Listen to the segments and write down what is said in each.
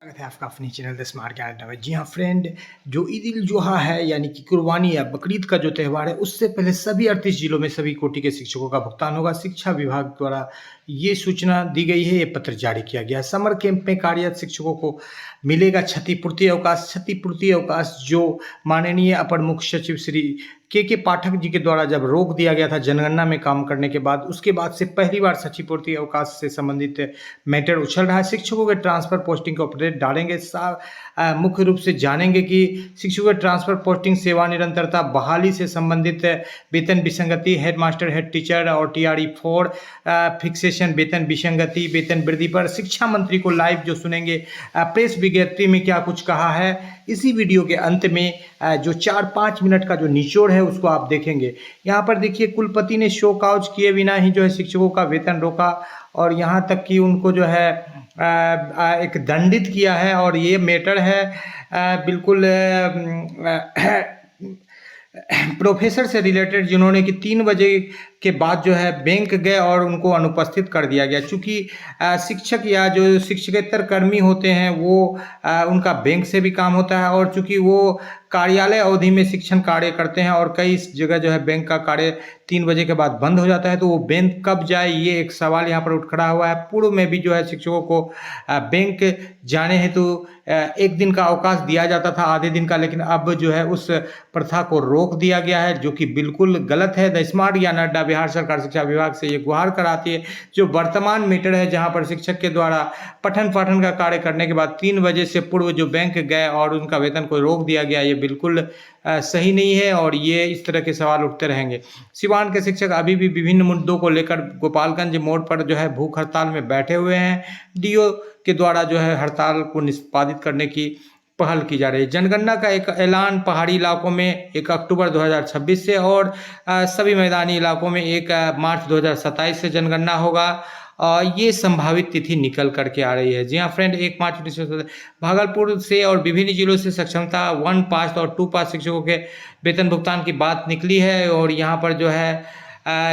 स्वागत है आपका अपनी चैनल द स्मार्ट कैनेडा में। जी हाँ फ्रेंड, जो ईद उल जुहा है यानी कि कुर्बानी या बकरीद का जो त्यौहार है, उससे पहले सभी 38 जिलों में सभी कोटि के शिक्षकों का भुगतान होगा। शिक्षा विभाग द्वारा ये सूचना दी गई है, ये पत्र जारी किया गया है। समर कैंप में कार्यरत शिक्षकों को मिलेगा क्षतिपूर्ति अवकाश। क्षतिपूर्ति अवकाश जो माननीय अपर मुख्य सचिव श्री के पाठक जी के द्वारा जब रोक दिया गया था जनगणना में काम करने के बाद, उसके बाद से पहली बार क्षतिपूर्ति अवकाश से संबंधित मैटर उछल रहा है। शिक्षकों के ट्रांसफर पोस्टिंग को अपडेट डालेंगे। मुख्य रूप से जानेंगे कि शिक्षकों के ट्रांसफर पोस्टिंग, सेवा निरंतरता, बहाली से संबंधित वेतन विसंगति, हेड मास्टर, हेड टीचर और TRE 4 फिक्सेशन, वेतन विसंगति, वेतन वृद्धि पर शिक्षा मंत्री को लाइव जो सुनेंगे। प्रेस विज्ञप्ति में क्या कुछ कहा है, इसी वीडियो के अंत में जो 4-5 मिनट का जो निचोड़ है उसको आप देखेंगे। यहाँ पर देखिए, कुलपति ने शो काउज किए बिना ही जो है शिक्षकों का वेतन रोका और यहाँ तक कि उनको जो है एक दंडित किया है। और ये मैटर है बिल्कुल प्रोफेसर से रिलेटेड, जिन्होंने कि 3 बजे के बाद जो है बैंक गए और उनको अनुपस्थित कर दिया गया। चूँकि शिक्षक या जो शिक्षकेतर कर्मी होते हैं वो उनका बैंक से भी काम होता है, और चूँकि वो कार्यालय अवधि में शिक्षण कार्य करते हैं और कई जगह जो है बैंक का कार्य 3 बजे के बाद बंद हो जाता है, तो वो बैंक कब जाए, ये एक सवाल यहाँ पर उठ खड़ा हुआ है। पूर्व में भी जो है शिक्षकों को बैंक जाने हेतु 1 दिन का अवकाश दिया जाता था, आधे दिन का, लेकिन अब जो है उस प्रथा को रोक दिया गया है, जो कि बिल्कुल गलत है। द स्मार्ट ज्ञान अड्डा बिहार सरकार शिक्षा विभाग से ये गुहार कराती है, जो वर्तमान मीटर है जहां पर शिक्षक के द्वारा पठन पाठन का कार्य करने के बाद 3 बजे से पूर्व जो बैंक गए और उनका वेतन को रोक दिया गया, ये बिल्कुल सही नहीं है और ये इस तरह के सवाल उठते रहेंगे। सिवान के शिक्षक अभी भी विभिन्न मुद्दों को लेकर गोपालगंज मोड़ पर जो है भूख हड़ताल में बैठे हुए हैं। DO के द्वारा जो है हड़ताल को निष्पादित करने की पहल की जा रही है। जनगणना का एक ऐलान पहाड़ी इलाकों में 1 अक्टूबर 2026 से और सभी मैदानी इलाकों में 1 मार्च 2027 से जनगणना होगा। ये संभावित तिथि निकल करके आ रही है। जी हाँ फ्रेंड, 1 मार्च 1927 भागलपुर से और विभिन्न जिलों से सक्षमता 1 पास और 2 पास शिक्षकों के वेतन भुगतान की बात निकली है। और यहाँ पर जो है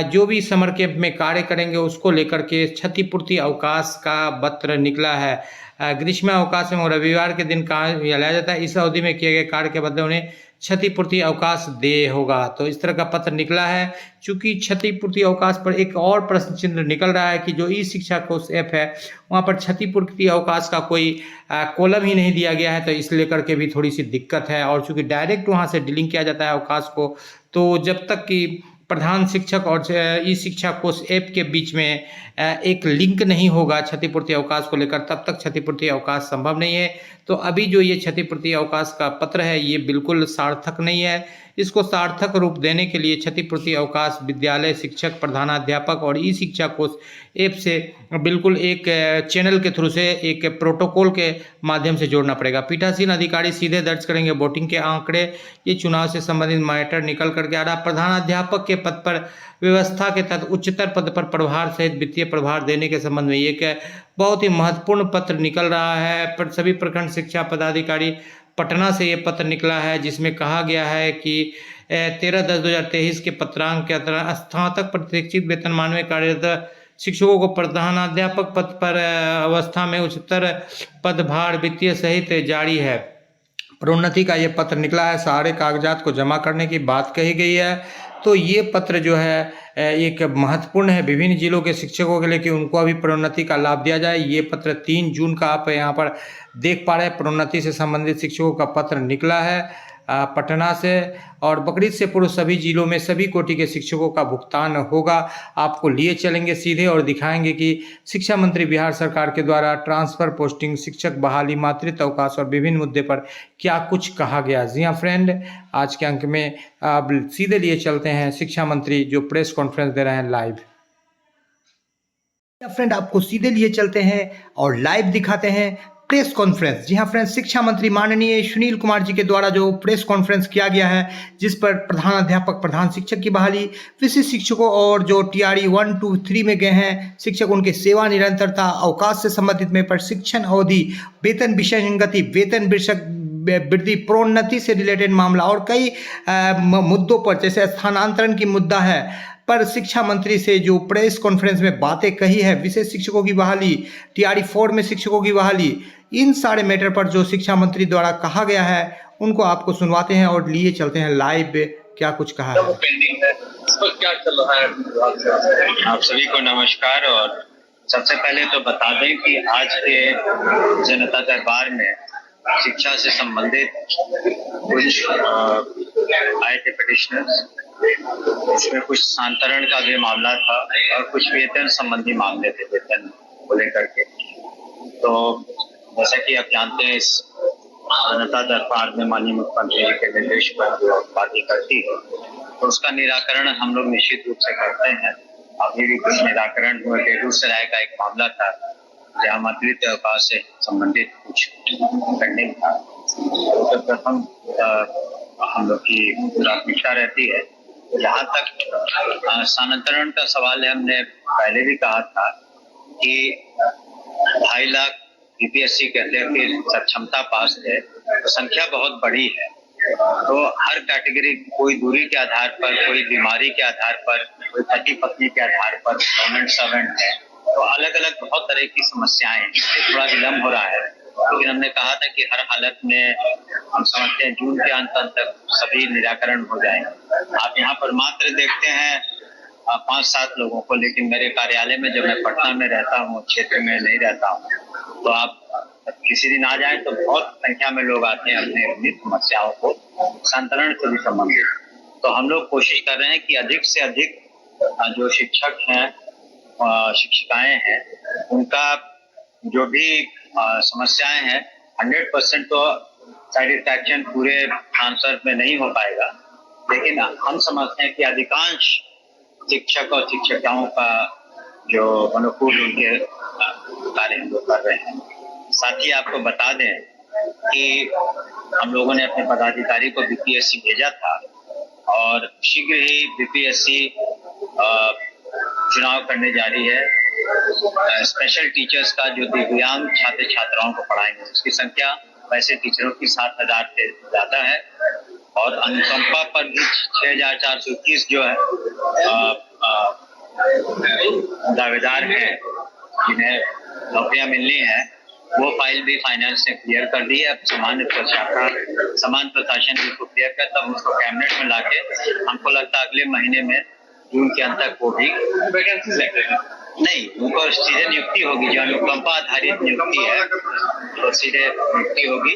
जो भी समर कैंप में कार्य करेंगे उसको लेकर के क्षतिपूर्ति अवकाश का पत्र निकला है। ग्रीष्म अवकाश में रविवार के दिन कार्य लिया जाता है। इस अवधि में किए गए कार्य के बदले उन्हें क्षतिपूर्ति अवकाश दे होगा। तो इस तरह का पत्र निकला है। चूंकि क्षतिपूर्ति अवकाश पर एक और प्रश्न चिन्ह निकल रहा है कि जो ई शिक्षा कोष ऐप है वहाँ पर क्षतिपूर्ति अवकाश का कोई कॉलम ही नहीं दिया गया है, तो इस लेकर के भी थोड़ी सी दिक्कत है। और चूंकि डायरेक्ट वहाँ से डीलिंग किया जाता है अवकाश को, तो जब तक कि प्रधान शिक्षक और ई शिक्षा कोष ऐप के बीच में एक लिंक नहीं होगा क्षतिपूर्ति अवकाश को लेकर, तब तक क्षतिपूर्ति अवकाश संभव नहीं है। तो अभी जो ये क्षतिपूर्ति अवकाश का पत्र है ये बिल्कुल सार्थक नहीं है। इसको सार्थक रूप देने के लिए क्षतिपूर्ति अवकाश विद्यालय शिक्षक, प्रधानाध्यापक और ई शिक्षा कोष ऐप से बिल्कुल एक चैनल के थ्रू से एक प्रोटोकॉल के माध्यम से जोड़ना पड़ेगा। पीठासीन अधिकारी सीधे दर्ज करेंगे वोटिंग के आंकड़े। ये चुनाव से संबंधित मैटर निकल करके आ रहा। प्रधानाध्यापक के पद पर व्यवस्था के तहत उच्चतर पद पर प्रभार सहित वित्तीय प्रभार देने के संबंध में एक बहुत ही महत्वपूर्ण पत्र निकल रहा है। पर सभी प्रखंड शिक्षा पदाधिकारी पटना से ये पत्र निकला है, जिसमें कहा गया है कि 13/10/2023 के पत्रांक के तहत स्नातक प्रशिक्षित वेतनमान में कार्यरत शिक्षकों को प्रधानाध्यापक पद पर अवस्था में उच्चतर पदभार वित्तीय सहित जारी है। प्रोन्नति का ये पत्र निकला है। सारे कागजात को जमा करने की बात कही गई है। तो ये पत्र जो है एक महत्वपूर्ण है विभिन्न जिलों के शिक्षकों के लिए कि उनको अभी प्रोन्नति का लाभ दिया जाए। ये पत्र 3 जून का आप यहाँ पर देख पा रहे हैं। प्रोन्नति से संबंधित शिक्षकों का पत्र निकला है पटना से। और बकरीद से पूर्व सभी जिलों में सभी कोटि के शिक्षकों का भुगतान होगा। आपको लिए चलेंगे सीधे और दिखाएंगे कि शिक्षा मंत्री बिहार सरकार के द्वारा ट्रांसफर पोस्टिंग, शिक्षक बहाली, मातृत्व अवकाश और विभिन्न मुद्दे पर क्या कुछ कहा गया। जी हाँ फ्रेंड, आज के अंक में आप सीधे लिए चलते हैं शिक्षा मंत्री जो प्रेस कॉन्फ्रेंस दे रहे हैं लाइव। फ्रेंड, आपको सीधे लिए चलते हैं और लाइव दिखाते हैं प्रेस कॉन्फ्रेंस। जी हाँ फ्रेंड्स, शिक्षा मंत्री माननीय सुनील कुमार जी के द्वारा जो प्रेस कॉन्फ्रेंस किया गया है, जिस पर प्रधानाध्यापक, प्रधान शिक्षक की बहाली, विशिष्ट शिक्षकों और जो TRE 1, 2, 3 में गए हैं शिक्षक, उनके सेवा निरंतरता, अवकाश से संबंधित में प्रशिक्षण अवधि, वेतन विसंगति, वेतन वृद्धि, प्रोन्नति से रिलेटेड मामला और कई मुद्दों पर, जैसे स्थानांतरण की मुद्दा है, पर शिक्षा मंत्री से जो प्रेस कॉन्फ्रेंस में बातें कही है, विशेष शिक्षकों की बहाली, टीआरई 4 में शिक्षकों की बहाली, इन सारे मैटर पर जो शिक्षा मंत्री द्वारा कहा गया है उनको आपको सुनवाते हैं और लिए चलते हैं लाइव क्या कुछ कहा है। क्या चल रहा है? आप सभी को नमस्कार। और सबसे पहले तो बता दें कि आज के जनता दरबार में शिक्षा से संबंधित कुछ आए थे पिटिशनर्स, उसमें कुछ स्थानांतरण का भी मामला था और कुछ वेतन संबंधी मामले थे, वेतन को लेकर के। तो जैसा कि आप जानते हैं, इस जनता दरबार में माननीय मुख्यमंत्री जी के निर्देश पर जो बातें करती है तो उसका निराकरण हम लोग निश्चित रूप से करते हैं। अभी भी कुछ निराकरण हुआ। बेगूसराय का एक मामला था जहाँ मातृत्व अवकाश से संबंधित कुछ पेंडिंग था, तो प्रथम हम लोग की प्राथमिकता रहती है। जहाँ तक स्थानांतरण का सवाल है, हमने पहले भी कहा था कि 2.5 लाख बीपीएससी कहते हैं कि सक्षमता पास है, तो संख्या बहुत बड़ी है। तो हर कैटेगरी, कोई दूरी के आधार पर, कोई बीमारी के आधार पर, कोई पति पत्नी के आधार पर, गवर्नमेंट सर्वेंट है, तो अलग अलग बहुत तरह की समस्याएं हैं, इसलिए थोड़ा विलम्ब हो रहा है। लेकिन हमने कहा था कि हर हालत में हम समझते हैं जून के अंत तक सभी निराकरण हो जाएंगे। आप यहाँ पर मात्र देखते हैं 5-7 लोगों को, लेकिन मेरे कार्यालय में जब मैं पटना में रहता हूँ, क्षेत्र में नहीं रहता हूँ, तो आप किसी दिन आ जाए तो बहुत संख्या में लोग आते हैं अपने समस्याओं को स्थानांतरण से भी संबंधित। तो हम लोग कोशिश कर रहे हैं कि अधिक से अधिक जो शिक्षक हैं, शिक्षिकाएं हैं, उनका जो भी समस्याएं हैं 100% तो सेटिस्फैक्शन पूरे आंसर में नहीं हो पाएगा, लेकिन हम समझते हैं कि अधिकांश शिक्षक और शिक्षिकाओं का जो अनुकूल उनके कार्य हम लोग कर रहे हैं। साथ ही आपको बता दें कि हम लोगों ने अपने पदाधिकारी को बीपीएससी भेजा था और शीघ्र ही बीपीएससी चुनाव करने जा रही है। स्पेशल टीचर्स का जो दिव्यांग छात्र छात्राओं को पढ़ाएंगे, उसकी संख्या वैसे टीचरों की 7,000 से ज्यादा है और अनुकंपा पर भी 6,421 जो है दावेदार हैं जिन्हें नौकरियां मिलनी है, वो फाइल भी फाइनेंस ने क्लियर कर दी है। अब समान प्रशासन भी उसको क्लियर कर, तब उसको कैबिनेट में लाके हमको लगता है अगले महीने में जून के अंत तक वो भी वैकेंसी नहीं, उनको सीधे नियुक्ति होगी। जो अनुकंपा आधारित नियुक्ति है तो सीधे नियुक्ति होगी,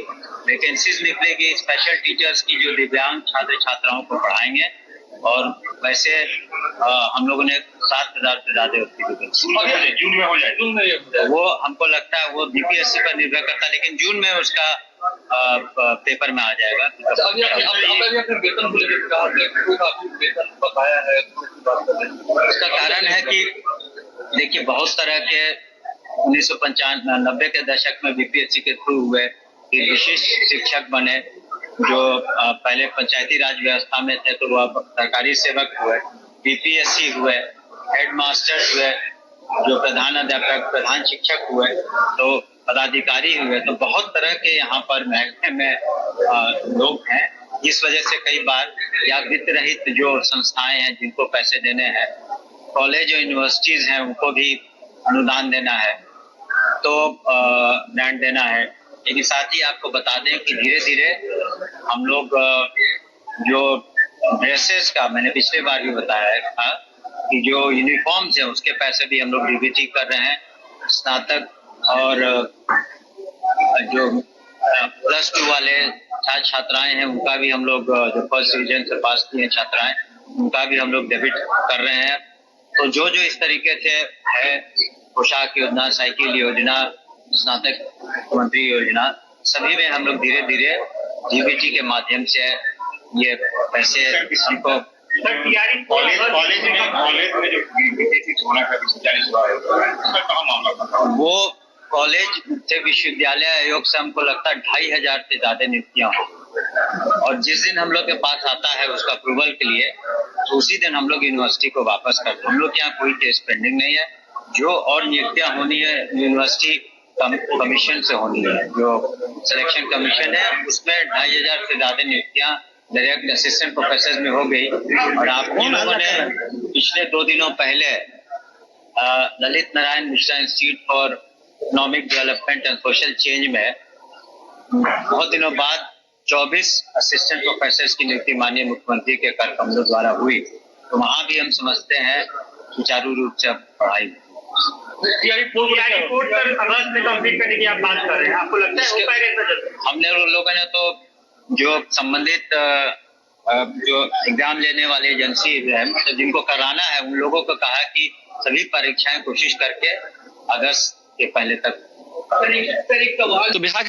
वैकेंसीज निकलेगी स्पेशल टीचर्स की जो दिव्यांग छात्र छात्राओं को पढ़ाएंगे। और वैसे हम लोगों ने 7,000 से ज्यादा उसकी वैकेंसी जून में हो जाए, वो हमको लगता है वो बीपीएससी पर निर्भर करता है, लेकिन जून में उसका पेपर में आ जाएगा। उसका कारण है कि देखिए, बहुत तरह के 1995-90 के दशक में बीपीएससी के थ्रू हुए कि विशिष्ट शिक्षक बने, जो पहले पंचायती राज व्यवस्था में थे तो वो अब सरकारी सेवक हुए, बीपीएससी हुए, हेडमास्टर्स हुए, जो प्रधान अध्यापक, प्रधान शिक्षक हुए, तो पदाधिकारी हुए। तो बहुत तरह के यहाँ पर महकमे में लोग हैं। इस वजह से कई बार या वित्त रहित जो संस्थाएं हैं जिनको पैसे देने हैं, कॉलेज और यूनिवर्सिटीज हैं उनको भी अनुदान देना है, तो ग्रांट देना है। लेकिन साथ ही आपको बता दें कि धीरे धीरे हम लोग जो ड्रेसेस का, मैंने पिछले बार भी बताया था कि जो यूनिफॉर्म्स है उसके पैसे भी हम लोग डीबीटी कर रहे हैं। स्नातक और जो +2 वाले छात्र छात्राएं हैं उनका भी हम लोग, जो फर्स्ट डिवीजन से पास किए छात्राएं, उनका भी हम लोग डेबिट कर रहे हैं। तो जो जो इस तरीके से है, पोशाक योजना, साइकिल योजना, स्नातक मंत्री योजना, सभी में हम लोग धीरे धीरे डीबीटी के माध्यम से ये पैसे हमको कॉलेज में जो वो कॉलेज से विश्वविद्यालय आयोग से हमको लगता है 2,500 से ज्यादा नियुक्तियां होंगी, और जिस दिन हम लोग के पास आता है उसका अप्रूवल के लिए, तो उसी दिन हम लोग यूनिवर्सिटी को वापस करते हैं। हम लोग के यहाँ कोई केस पेंडिंग नहीं है। जो और नियुक्तियां होनी है यूनिवर्सिटी कमीशन से होनी है, जो सिलेक्शन कमीशन है, उसमें 2,500 से ज्यादा नियुक्तियां डायरेक्ट असिस्टेंट प्रोफेसर में हो गई। और आप लोगों ने पिछले 2 दिनों पहले Lalit Narayan Mishra institute for economic development and social change में बहुत दिनों बाद 24 असिस्टेंट प्रोफेसर की नियुक्ति माननीय मुख्यमंत्री के कर कमलों द्वारा हुई। तो वहां भी हम समझते हैं सुचारू रूप से पढ़ाई रिपोर्ट सर अगस्त में कंप्लीट करने की आप बात कर रहे हैं, आपको लगता है हो पाएगा इतना जल्दी? हमने लोगों ने तो जो संबंधित जो एग्जाम लेने वाली एजेंसी है तो जिनको कराना है उन लोगों को कहा कि सभी परीक्षाएं कोशिश करके अगस्त के पहले तक। तो बिहार